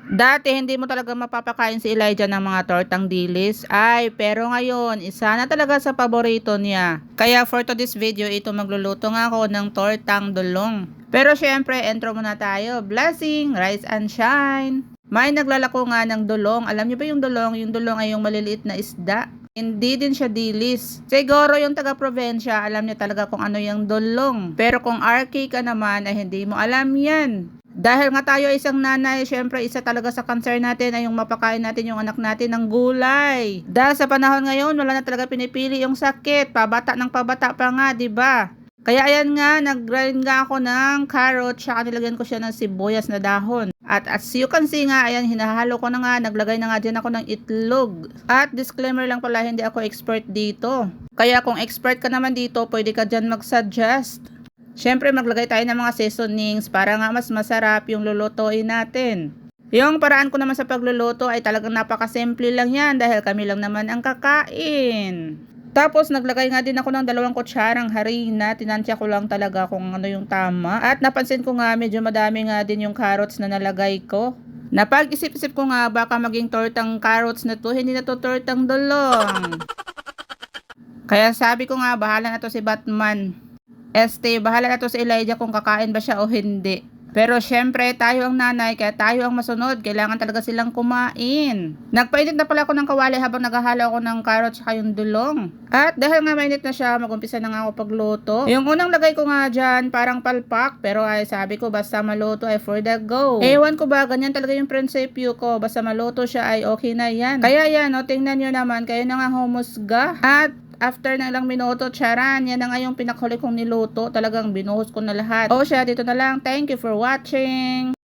Dati hindi mo talaga mapapakain si Elijah ng mga tortang dilis. Ay, pero ngayon, isa na talaga sa paborito niya. Kaya for today's video, ito magluluto nga ako ng tortang dulong. Pero syempre, intro muna tayo. Blessing, rise and shine. May naglalako nga ng dulong. Alam niyo ba yung dulong? Yung dulong ay yung maliliit na isda. Hindi din siya dilis. Siguro yung taga-probinsya, alam niya talaga kung ano yung dulong. Pero kung RK ka naman, ay hindi mo alam yan. Dahil nga tayo isang nanay, syempre isa talaga sa concern natin ay yung mapakain natin yung anak natin ng gulay. Dahil sa panahon ngayon, wala na talaga pinipili yung sakit. Pabata ng pabata pa nga, 'di ba? Kaya ayan nga, nag-grind nga ako ng carrot, tsaka nilagyan ko siya ng sibuyas na dahon. At as you can see nga, ayan, hinahalo ko na nga, naglagay na nga dyan ako ng itlog. At disclaimer lang pala, hindi ako expert dito. Kaya kung expert ka naman dito, pwede ka dyan mag-suggest. Siyempre maglagay tayo ng mga seasonings para nga mas masarap yung lulutuin natin. Yung paraan ko naman sa pagluluto ay talagang napakasimple lang yan dahil kami lang naman ang kakain. Tapos naglagay nga din ako ng 2 kutsarang harina, tinansya ko lang talaga kung ano yung tama. At napansin ko nga medyo madami nga din yung carrots na nalagay ko. Napag-isip-isip ko nga baka maging tortang carrots na to, hindi na to tortang dulong. Kaya sabi ko nga bahala na to si Batman. Bahala na to si Elijah kung kakain ba siya o hindi. Pero syempre, tayo ang nanay, kaya tayo ang masunod. Kailangan talaga silang kumain. Nagpainit na pala ako ng kawali habang naghahalo ako ng carrots at yung dulong. At dahil nga mainit na siya, mag-umpisa na nga ako pagluto. Yung unang lagay ko nga dyan, parang palpak. Pero ay sabi ko, basta maluto ay for the go. Ewan ko ba, ganyan talaga yung prinsipyo ko. Basta maluto siya ay okay na yan. Kaya yan, tingnan nyo naman, kayo na nga humusga. At after ng ilang minuto, charan, yan na nga yung pinakhuli kong niluto. Talagang binuhos ko na lahat. O siya, dito na lang. Thank you for watching.